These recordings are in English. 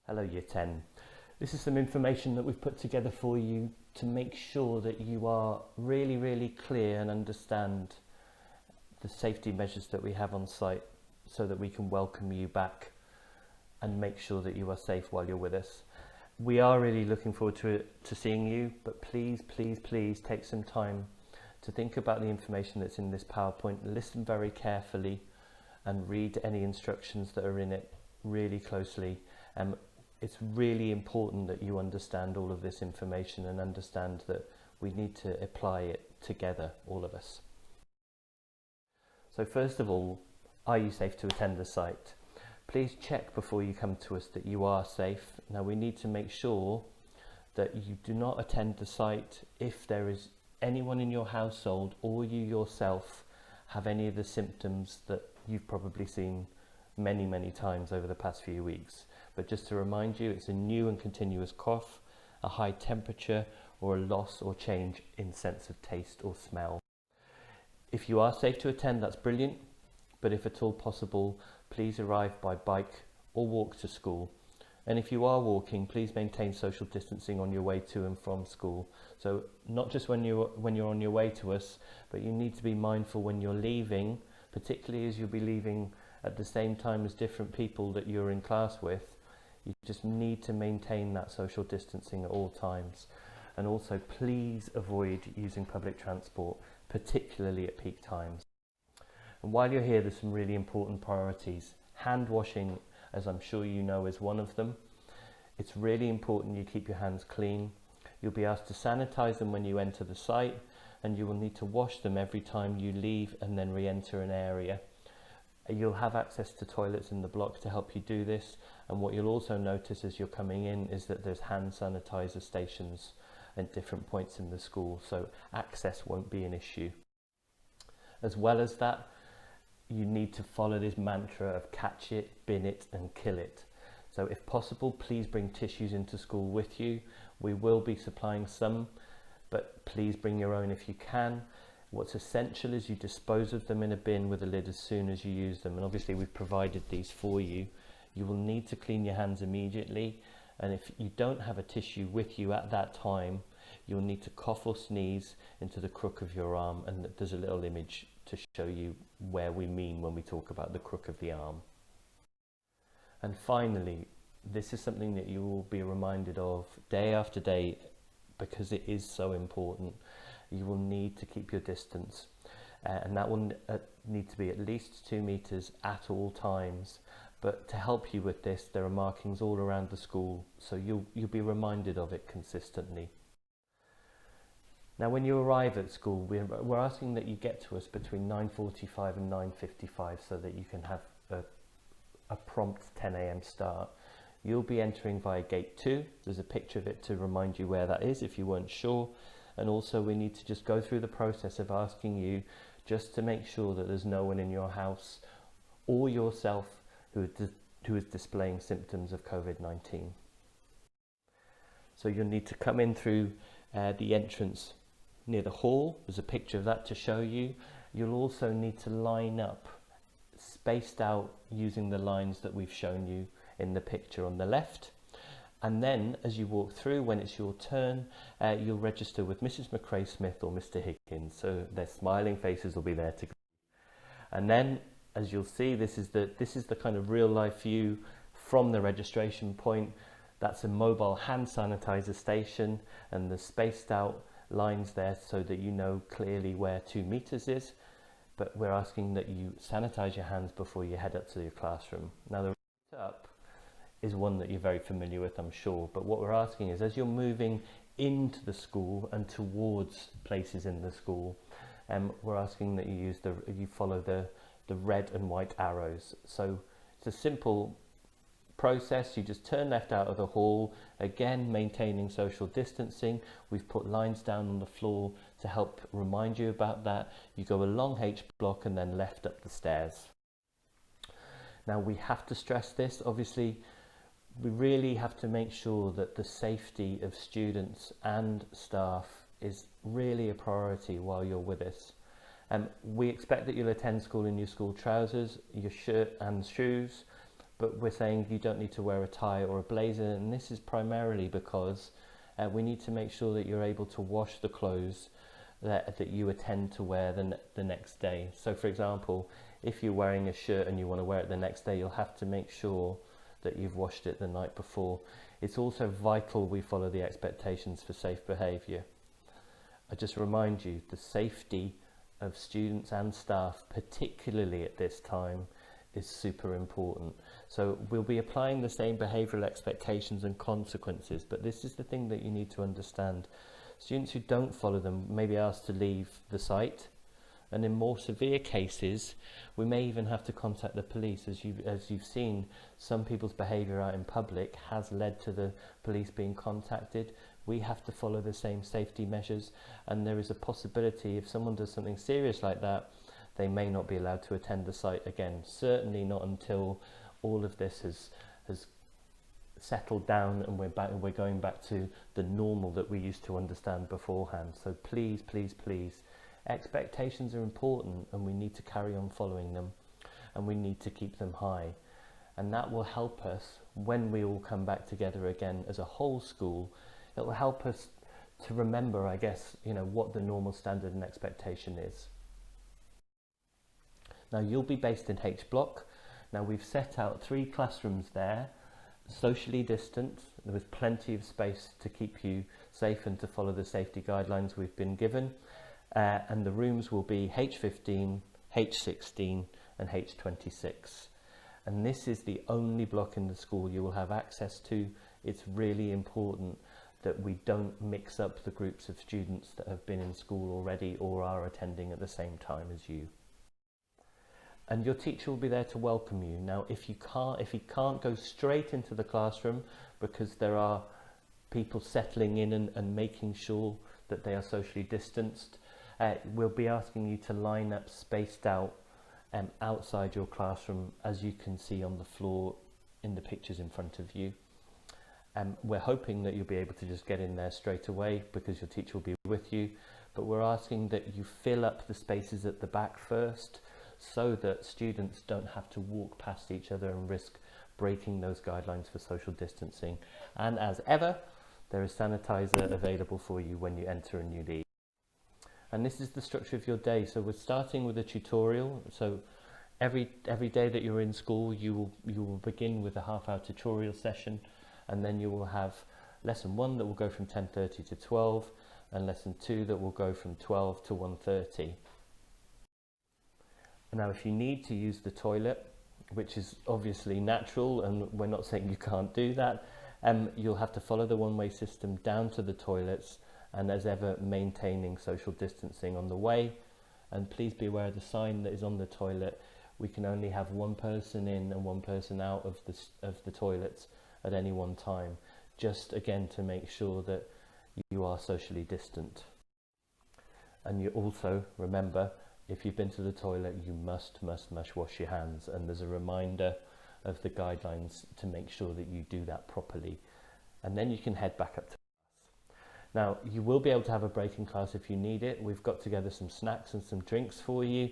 Hello Year 10. This is some information that we've put together for you to make sure that you are really clear and understand the safety measures that we have on site so that we can welcome you back and make sure that you are safe while you're with us. We are really looking forward to seeing you, but please take some time to think about the information that's in this PowerPoint, listen very carefully and read any instructions that are in it really closely. It's really important that you understand all of this information and understand that we need to apply it together, all of us. So first of all, are you safe to attend the site? Please check before you come to us that you are safe. Now we need to make sure that you do not attend the site if there is anyone in your household or you yourself have any of the symptoms that you've probably seen many times over the past few weeks. But just to remind you, it's a new and continuous cough, a high temperature, or a loss or change in sense of taste or smell. If you are safe to attend, that's brilliant, but if at all possible, please arrive by bike or walk to school. And if you are walking, please maintain social distancing on your way to and from school. So not just when you're on your way to us, but you need to be mindful when you're leaving, particularly as you'll be leaving at the same time as different people that you're in class with. You just need to maintain that social distancing at all times. And also please avoid using public transport, particularly at peak times. And while you're here, there's some really important priorities. Hand washing, as I'm sure you know, is one of them. It's really important you keep your hands clean. You'll be asked to sanitize them when you enter the site, and you will need to wash them every time you leave and then re-enter an area. You'll have access to toilets in the block to help you do this, and what you'll also notice as you're coming in is that there's hand sanitizer stations at different points in the school, so access won't be an issue. As well as that, you need to follow this mantra of catch it, bin it and kill it. So if possible, please bring tissues into school with you. We will be supplying some, but please bring your own if you can. What's essential is you dispose of them in a bin with a lid as soon as you use them, and obviously we've provided these for you. You will need to clean your hands immediately, and if you don't have a tissue with you at that time, you'll need to cough or sneeze into the crook of your arm, and there's a little image to show you where we mean when we talk about the crook of the arm. And finally, this is something that you will be reminded of day after day because it is so important. You will need to keep your distance, and that will need to be at least 2 meters at all times. But to help you with this, there are markings all around the school, so you'll be reminded of it consistently. Now when you arrive at school, we're asking that you get to us between 9:45 and 9:55 so that you can have a prompt 10 a.m. start. You'll be entering via gate 2. There's a picture of it to remind you where that is if you weren't sure. And also we need to just go through the process of asking you just to make sure that there's no one in your house or yourself who is displaying symptoms of COVID-19. So you'll need to come in through the entrance near the hall. There's a picture of that to show you. You'll also need to line up, spaced out using the lines that we've shown you in the picture on the left. And then as you walk through, when it's your turn, you'll register with Mrs. McRae-Smith or Mr. Higgins. So their smiling faces will be there to. And then, as you'll see, this is the kind of real life view from the registration point. That's a mobile hand sanitizer station, and the spaced out lines there so that you know clearly where 2 meters is. But we're asking that you sanitize your hands before you head up to your classroom. Now the route up is one that you're very familiar with, I'm sure, but what we're asking is as you're moving into the school and towards places in the school, we're asking that you follow the red and white arrows. So it's a simple process. You just turn left out of the hall, again maintaining social distancing. We've put lines down on the floor to help remind you about that. You go along H block and then left up the stairs. Now we have to stress this, obviously we really have to make sure that the safety of students and staff is really a priority while you're with us. We expect that you'll attend school in your school trousers, your shirt and shoes, but we're saying you don't need to wear a tie or a blazer, and this is primarily because we need to make sure that you're able to wash the clothes that you intend to wear the next day. So for example, if you're wearing a shirt and you want to wear it the next day, you'll have to make sure that you've washed it the night before. It's also vital we follow the expectations for safe behaviour. I just remind you, the safety of students and staff, particularly at this time, is super important. So we'll be applying the same behavioural expectations and consequences, but this is the thing that you need to understand. Students who don't follow them may be asked to leave the site, and in more severe cases we may even have to contact the police. As you've seen, some people's behaviour out in public has led to the police being contacted. We have to follow the same safety measures, and there is a possibility if someone does something serious like that, they may not be allowed to attend the site again. Certainly not until all of this has settled down and we're going back to the normal that we used to understand beforehand. So please, please, please, expectations are important, and we need to carry on following them, and we need to keep them high, and that will help us when we all come back together again as a whole school. It will help us to remember, I guess, what the normal standard and expectation is. Now you'll be based in H block. Now we've set out 3 classrooms there, socially distant. There was plenty of space to keep you safe and to follow the safety guidelines we've been given. And the rooms will be H15, H16 and H26. And this is the only block in the school you will have access to. It's really important that we don't mix up the groups of students that have been in school already or are attending at the same time as you. And your teacher will be there to welcome you. Now, if he can't go straight into the classroom because there are people settling in and making sure that they are socially distanced, we'll be asking you to line up spaced out outside your classroom, as you can see on the floor in the pictures in front of you. We're hoping that you'll be able to just get in there straight away because your teacher will be with you, but we're asking that you fill up the spaces at the back first so that students don't have to walk past each other and risk breaking those guidelines for social distancing. And as ever, there is sanitizer available for you when you enter and you leave. And this is the structure of your day. So we're starting with a tutorial. So every day that you're in school, you will begin with a half-hour tutorial session, and then you will have lesson 1 that will go from 10:30 to 12, and lesson 2 that will go from 12 to 1:30. Now, if you need to use the toilet, which is obviously natural, and we're not saying you can't do that, you'll have to follow the one-way system down to the toilets, and as ever, maintaining social distancing on the way. And please be aware of the sign that is on the toilet. We can only have one person in and one person out of the toilets at any one time, just again to make sure that you are socially distant. And you also remember, if you've been to the toilet, you must wash your hands, and there's a reminder of the guidelines to make sure that you do that properly, and then you can head back up to class. Now, you will be able to have a break in class if you need it. We've got together some snacks and some drinks for you,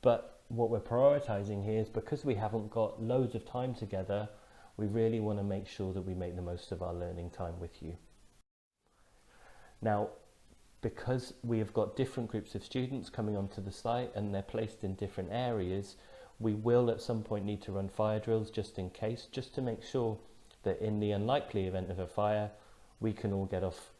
but what we're prioritizing here is because we haven't got loads of time together, we really want to make sure that we make the most of our learning time with you. Now, because we have got different groups of students coming onto the site and they're placed in different areas, we will at some point need to run fire drills just in case, just to make sure that in the unlikely event of a fire, we can all get off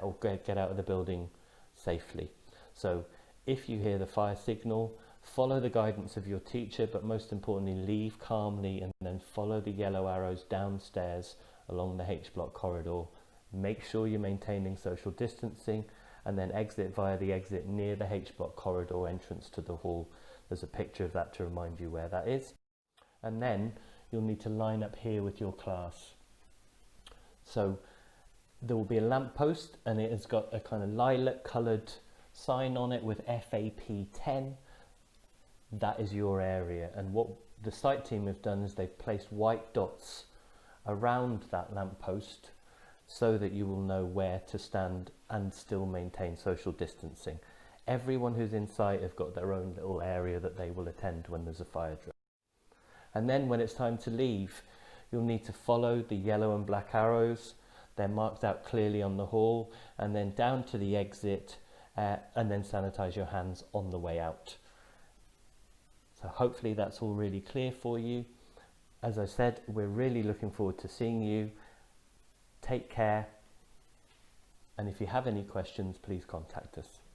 or get out of the building safely. So if you hear the fire signal, follow the guidance of your teacher, but most importantly, leave calmly and then follow the yellow arrows downstairs along the H block corridor. Make sure you're maintaining social distancing, and then exit via the exit near the H block corridor entrance to the hall. There's a picture of that to remind you where that is. And then you'll need to line up here with your class. So there will be a lamp post, and it has got a kind of lilac coloured sign on it with FAP 10. That is your area, and what the site team have done is they've placed white dots around that lamp post so that you will know where to stand and still maintain social distancing. Everyone who's in sight have got their own little area that they will attend when there's a fire drill. And then when it's time to leave, you'll need to follow the yellow and black arrows. They're marked out clearly on the hall, and then down to the exit, and then sanitize your hands on the way out. So hopefully that's all really clear for you. As I said, we're really looking forward to seeing you. Take care. And if you have any questions, please contact us.